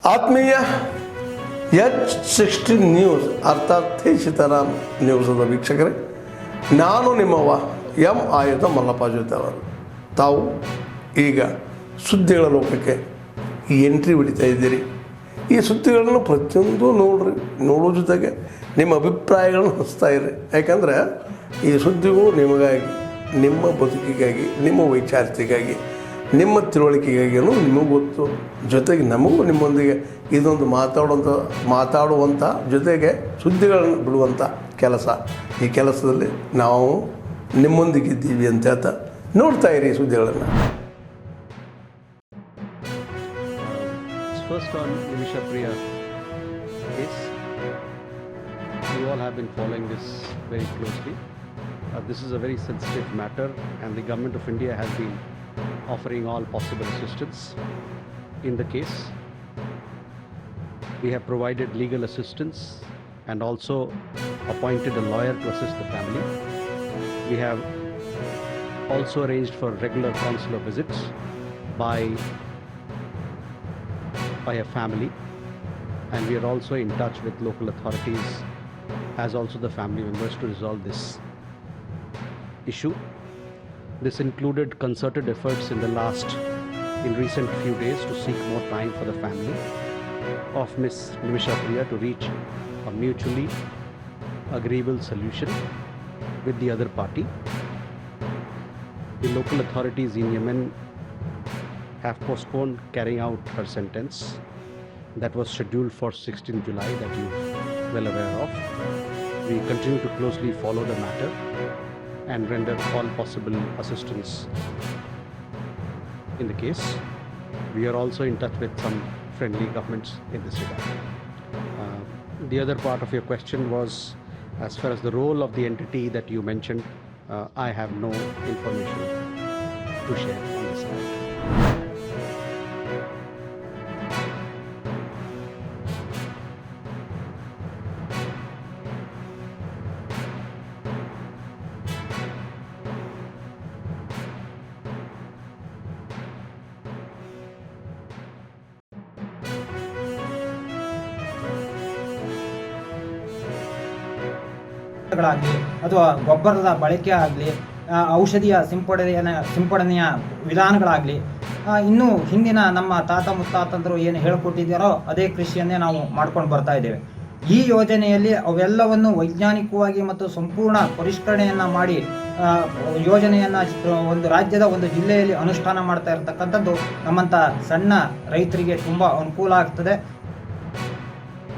ಆತ್ಮೀಯ H16 news ಅರ್ಥಾತ್ ಸೀತಾರಾಮ್ ನ್ಯೂಸದ ವೀಕ್ಷಕರೇ, ನಾನು ನಿಮ್ಮವ ಎಂ ಆಯುಧ ಮಲ್ಲಪ್ಪ ಜೊತೆ ಅವರು. ತಾವು ಈಗ ಸುದ್ದಿಗಳ ಲೋಕಕ್ಕೆ ಎಂಟ್ರಿ ಹೊಡಿತಾ ಇದ್ದೀರಿ. ಈ ಸುದ್ದಿಗಳನ್ನು ಪ್ರತಿಯೊಂದು ನೋಡೋ ಜೊತೆಗೆ ನಿಮ್ಮ ಅಭಿಪ್ರಾಯಗಳನ್ನು ಹಂಚ್ತಾ ಇರಿ. ಯಾಕಂದರೆ ಈ ಸುದ್ದಿಗಳು ನಿಮಗಾಗಿ, ನಿಮ್ಮ ಬದುಕಿಗಾಗಿ, ನಿಮ್ಮ ವೈಚಾರಿಕೆಗಾಗಿ, ನಿಮ್ಮ ತಿಳುವಳಿಕೆಗಾಗಿಯೂ ನಿಮಗೂ ಗೊತ್ತು. ಜೊತೆಗೆ ನಮಗೂ ನಿಮ್ಮೊಂದಿಗೆ ಇದೊಂದು ಮಾತಾಡುವಂಥ ಜೊತೆಗೆ ಸುದ್ದಿಗಳನ್ನು ಬಿಡುವಂಥ ಕೆಲಸ. ಈ ಕೆಲಸದಲ್ಲಿ ನಾವು ನಿಮ್ಮೊಂದಿಗಿದ್ದೀವಿ ಅಂತ ಹೇಳ್ತಾ ನೋಡ್ತಾ ಇರಿ ಸುದ್ದಿಗಳನ್ನು. First on Nimisha Priya case, you all have been following this very closely. This is a very sensitive matter and the Government of India has been offering all possible assistance in the case. We have provided legal assistance and also appointed a lawyer to assist the family. We have also arranged for regular consular visits by a family, and we are also in touch with local authorities as also the family members to resolve this issue. This included concerted efforts in recent few days to seek more time for the family of Miss Nimisha Priya to reach a mutually agreeable solution with the other party. The local authorities in Yemen have postponed carrying out her sentence that was scheduled for 16th July that you are well aware of. We continue to closely follow the matter and render all possible assistance in the case. We are also in touch with some friendly governments in this regard. The other part of your question was as far as the role of the entity that you mentioned. I have no information to share on this side. ಅಥವಾ ಗೊಬ್ಬರದ ಬಳಕೆ ಆಗಲಿ, ಔಷಧಿಯ ಸಿಂಪಡಣೆಯ ವಿಧಾನಗಳಾಗಲಿ, ಇನ್ನೂ ಹಿಂದಿನ ನಮ್ಮ ತಾತ ಮುತ್ತಾತಂದರು ಏನು ಹೇಳಿಕೊಟ್ಟಿದ್ದಾರೋ ಅದೇ ಕೃಷಿಯನ್ನೇ ನಾವು ಮಾಡ್ಕೊಂಡು ಬರ್ತಾ ಇದ್ದೇವೆ. ಈ ಯೋಜನೆಯಲ್ಲಿ ಅವೆಲ್ಲವನ್ನು ವೈಜ್ಞಾನಿಕವಾಗಿ ಮತ್ತು ಸಂಪೂರ್ಣ ಪರಿಷ್ಕರಣೆಯನ್ನು ಮಾಡಿ ಯೋಜನೆಯನ್ನು ಒಂದು ರಾಜ್ಯದ ಒಂದು ಜಿಲ್ಲೆಯಲ್ಲಿ ಅನುಷ್ಠಾನ ಮಾಡ್ತಾ ಇರತಕ್ಕಂಥದ್ದು ನಮ್ಮಂಥ ಸಣ್ಣ ರೈತರಿಗೆ ತುಂಬ ಅನುಕೂಲ ಆಗ್ತದೆ.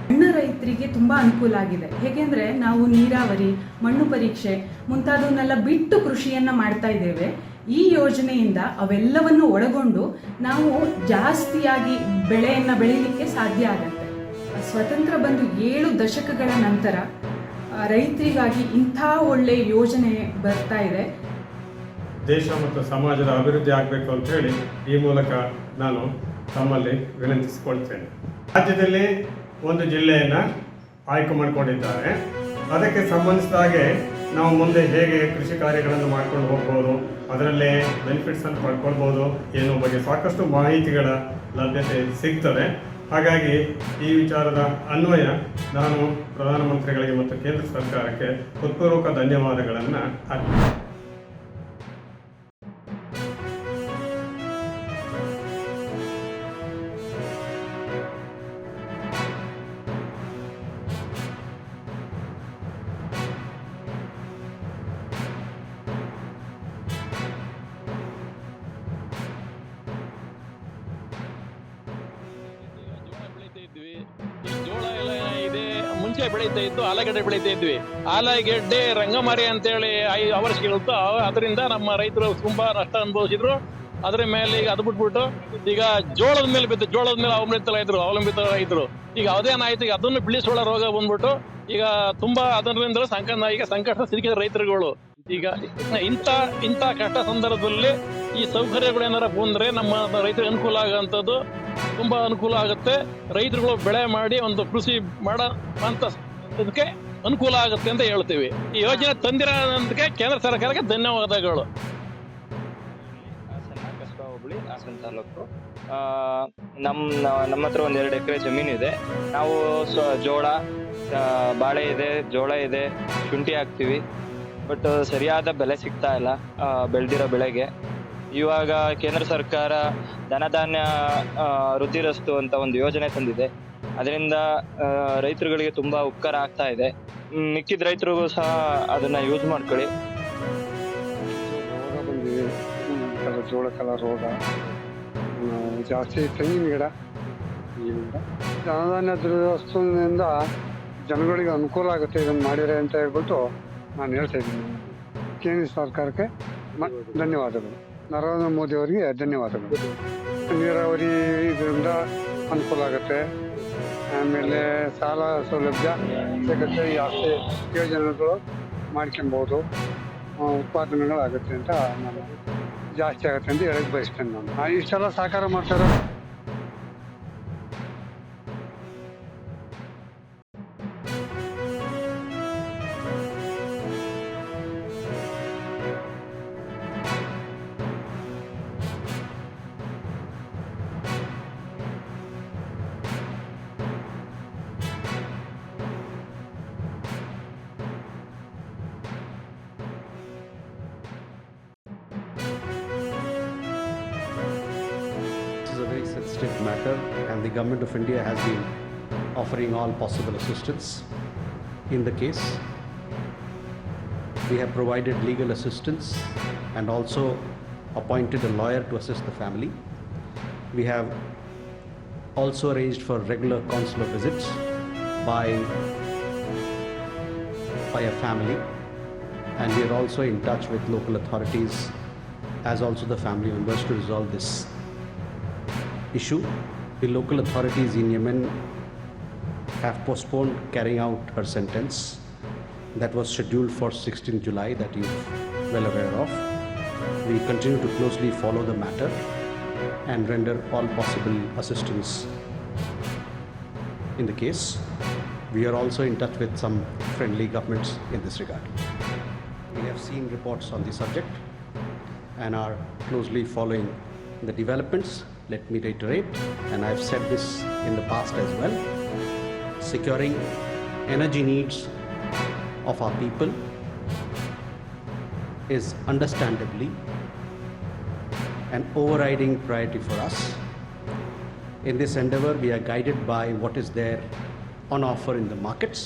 ಸಣ್ಣ ರೈತರಿಗೆ ತುಂಬ ಅನುಕೂಲ ಆಗಿದೆ. ಹೇಗೆಂದರೆ ನಾವು ನೀರಾವರಿ, ಮಣ್ಣು ಪರೀಕ್ಷೆ ಮುಂತಾದವನ್ನೆಲ್ಲ ಬಿಟ್ಟು ಕೃಷಿಯನ್ನು ಮಾಡ್ತಾ ಇದ್ದೇವೆ. ಈ ಯೋಜನೆಯಿಂದ ಅವೆಲ್ಲವನ್ನು ಒಳಗೊಂಡು ನಾವು ಜಾಸ್ತಿಯಾಗಿ ಬೆಳೆಯನ್ನು ಬೆಳೀಲಿಕ್ಕೆ ಸಾಧ್ಯ ಆಗುತ್ತೆ. ಸ್ವತಂತ್ರ ಬಂದು 7 ದಶಕಗಳ ನಂತರ ರೈತರಿಗಾಗಿ ಇಂಥ ಒಳ್ಳೆಯ ಯೋಜನೆ ಬರ್ತಾ ಇದೆ. ದೇಶ ಮತ್ತು ಸಮಾಜದ ಅಭಿವೃದ್ಧಿ ಆಗಬೇಕು ಅಂತ ಹೇಳಿ ಈ ಮೂಲಕ ನಾನು ತಮ್ಮಲ್ಲಿ ವಿನಂತಿಸಿಕೊಳ್ತೇನೆ. ರಾಜ್ಯದಲ್ಲಿ ಒಂದು ಜಿಲ್ಲೆಯನ್ನು ಆಯ್ಕೆ ಮಾಡಿಕೊಂಡಿದ್ದಾರೆ. ಅದಕ್ಕೆ ಸಂಬಂಧಿಸಿದ ಹಾಗೆ ನಾವು ಮುಂದೆ ಹೇಗೆ ಕೃಷಿ ಕಾರ್ಯಗಳನ್ನು ಮಾಡ್ಕೊಂಡು ಹೋಗ್ಬೋದು, ಅದರಲ್ಲೇ ಬೆನಿಫಿಟ್ಸನ್ನು ಪಡ್ಕೊಳ್ಬೋದು ಏನೋ ಬಗ್ಗೆ ಸಾಕಷ್ಟು ಮಾಹಿತಿಗಳ ಲಭ್ಯತೆ ಸಿಗ್ತದೆ. ಹಾಗಾಗಿ ಈ ವಿಚಾರದ ಅನ್ವಯ ನಾನು ಪ್ರಧಾನಮಂತ್ರಿಗಳಿಗೆ ಮತ್ತು ಕೇಂದ್ರ ಸರ್ಕಾರಕ್ಕೆ ಹೃತ್ಪೂರ್ವಕ ಧನ್ಯವಾದಗಳನ್ನು ಅರ್ಪಿಸ್ತೇನೆ. ಈ ಜೋಳ ಎಲ್ಲ ಇದೆ, ಮುಂಚೆ ಬೆಳೀತಾ ಇದ್ದು ಆಲೂಗಡ್ಡೆ ಬೆಳೀತಾ ಇದ್ವಿ. ಆಲೂಗಡ್ಡೆ ರಂಗಮಾರಿ ಅಂತೇಳಿ 5 ವರ್ಷಗಳಿತ್ತು. ಅದರಿಂದ ನಮ್ಮ ರೈತರು ತುಂಬಾ ನಷ್ಟ ಅನುಭವಿಸಿದ್ರು. ಅದ್ರ ಮೇಲೆ ಈಗ ಅದು ಬಿಟ್ಬಿಟ್ಟು ಈಗ ಜೋಳದ ಮೇಲೆ ಬಿದ್ದು, ಜೋಳದ ಮೇಲೆ ಅವಲಂಬಿತ ರೈತರು ಈಗ ಅದೇನಾಯ್ತು, ಈಗ ಅದನ್ನು ಬಿಳಿಸೋಳ ರೋಗ ಬಂದ್ಬಿಟ್ಟು ಈಗ ತುಂಬಾ ಅದರಿಂದ ಸಂಕಷ್ಟ ಸಿಲುಕಿದ ರೈತರುಗಳು. ಈಗ ಇಂಥ ಕಷ್ಟ ಸಂದರ್ಭದಲ್ಲಿ ಈ ಸೌಕರ್ಯಗಳು ಏನಾರ ಬಂದ್ರೆ ನಮ್ಮ ರೈತರಿಗೆ ಅನುಕೂಲ ಆಗುವಂಥದ್ದು ತುಂಬಾ ಅನುಕೂಲ ಆಗುತ್ತೆ. ರೈತರುಗಳು ಬೆಳೆ ಮಾಡಿ ಒಂದು ಕೃಷಿ ಮಾಡೋ ಅಂತ ಅದಕ್ಕೆ ಅನುಕೂಲ ಆಗುತ್ತೆ ಅಂತ ಹೇಳ್ತೀವಿ. ಈ ಯೋಜನೆ ತಂದಿರೋದಕ್ಕೆ ಕೇಂದ್ರ ಸರ್ಕಾರಕ್ಕೆ ಧನ್ಯವಾದಗಳು. ಹಾಸನ ಕಸ್ಬಾ ಹೋಬಳಿ, ಹಾಸನ ತಾಲೂಕು. ನಮ್ಮ ಹತ್ರ ಒಂದು 2 ಎಕರೆ ಜಮೀನಿದೆ. ನಾವು ಜೋಳ, ಬಾಳೆ ಇದೆ, ಜೋಳ ಇದೆ, ಶುಂಠಿ ಹಾಕ್ತೀವಿ. ಬಟ್ ಸರಿಯಾದ ಬೆಲೆ ಸಿಗ್ತಾ ಇಲ್ಲ ಬೆಳೆದಿರೋ ಬೆಳೆಗೆ. ಇವಾಗ ಕೇಂದ್ರ ಸರ್ಕಾರ ಧನಧಾನ್ಯ ವೃದ್ಧಿರಸ್ತು ಅಂತ ಒಂದು ಯೋಜನೆ ತಂದಿದೆ. ಅದರಿಂದ ರೈತರುಗಳಿಗೆ ತುಂಬ ಉಪಕಾರ ಆಗ್ತಾ ಇದೆ. ಮಿಕ್ಕಿದ ರೈತರಿಗೂ ಸಹ ಅದನ್ನ ಯೂಸ್ ಮಾಡ್ಕೊಳ್ಳಿ. ರೋಗ ಬಂದಿದೆ, ಜೋಳ ಕಲ ರೋಗ ಜಾಸ್ತಿ, ತೆಂಗಿನ ಗಿಡ ಇದರಿಂದ ಧನಧಾನ್ಯ ವಸ್ತುವಿನಿಂದ ಜನಗಳಿಗೆ ಅನುಕೂಲ ಆಗುತ್ತೆ ಇದನ್ನು ಮಾಡಿದ್ರೆ ಅಂತ ಹೇಳ್ಬಿಟ್ಟು ನಾನು ಹೇಳ್ತಾ ಇದ್ದೀನಿ. ಕೇಂದ್ರ ಸರ್ಕಾರಕ್ಕೆ ಧನ್ಯವಾದಗಳು. ನರೇಂದ್ರ ಮೋದಿ ಅವರಿಗೆ ಧನ್ಯವಾದಗಳು. ನೀರಾವರಿ ಇದರಿಂದ ಅನುಕೂಲ ಆಗುತ್ತೆ. ಆಮೇಲೆ ಸಾಲ ಸೌಲಭ್ಯ ಸಿಗುತ್ತೆ. ಜಾಸ್ತಿ ಯೋಜನೆಗಳು ಮಾಡ್ಕೊಬೋದು, ಉತ್ಪಾದನೆಗಳಾಗುತ್ತೆ ಅಂತ ನಾನು ಜಾಸ್ತಿ ಆಗುತ್ತೆ ಅಂತ ಹೇಳಕ್ಕೆ ಬಯಸ್ತೇನೆ. ನಾನು ಇಷ್ಟೆಲ್ಲ ಸಹಕಾರ ಮಾಡ್ತಾರೆ. This is a very sensitive matter, and the Government of India has been offering all possible assistance in the case. We have provided legal assistance and also appointed a lawyer to assist the family. We have also arranged for regular consular visits by a family, and we are also in touch with local authorities as also the family members to resolve this issue. The local authorities in Yemen have postponed carrying out her sentence that was scheduled for 16th July, that you are well aware of. We continue to closely follow the matter and render all possible assistance in the case. We are also in touch with some friendly governments in this regard. We have seen reports on the subject and are closely following the developments. Let me reiterate, and I have said this in the past as well, securing energy needs of our people is understandably an overriding priority for us. In this endeavor, we are guided by what is there on offer in the markets,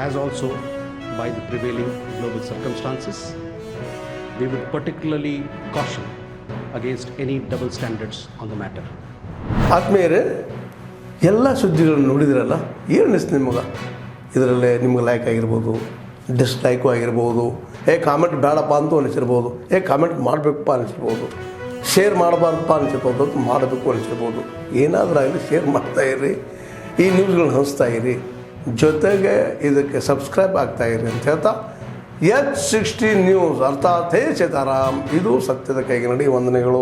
as also by the prevailing global circumstances. We would particularly caution against any double standards on the matter. ಆದ್ಮೇಲೆ ಎಲ್ಲ ಸುದ್ದಿಗಳನ್ನು ನೋಡಿದ್ರಲ್ಲ, ಏನು ಅನಿಸ್ತು ನಿಮಗೆ? ಇದರಲ್ಲೇ ನಿಮ್ಗೆ like ಆಗಿರ್ಬೋದು, ಡಿಸ್ಲೈಕು ಆಗಿರ್ಬೋದು, ಕಾಮೆಂಟ್ ಬೇಡಪ್ಪ ಅಂತೂ ಅನಿಸಿರ್ಬೋದು, ಕಾಮೆಂಟ್ ಮಾಡಬೇಕಪ್ಪ ಅನಿಸಿರ್ಬೋದು, ಶೇರ್ ಮಾಡಬಾರ್ದಪ್ಪ ಅನಿಸಿರ್ಬೋದು, ಮಾಡಬೇಕು ಅನಿಸಿರ್ಬೋದು. ಏನಾದರೂ ಆಗಲಿ ಶೇರ್ ಮಾಡ್ತಾಯಿರಿ, ಈ ನ್ಯೂಸ್ಗಳನ್ನ ಹಂಚ್ತಾ ಇರಿ, ಜೊತೆಗೆ ಇದಕ್ಕೆ ಸಬ್ಸ್ಕ್ರೈಬ್ ಆಗ್ತಾಯಿರಿ ಅಂತ ಹೇಳ್ತಾ, H16 ನ್ಯೂಸ್ ಅರ್ಥಾತ್ ಹೇ ಸೀತಾರಾಮ್, ಇದು ಸತ್ಯದ ಕೈಗೆ ನಡಿ. ವಂದನೆಗಳು.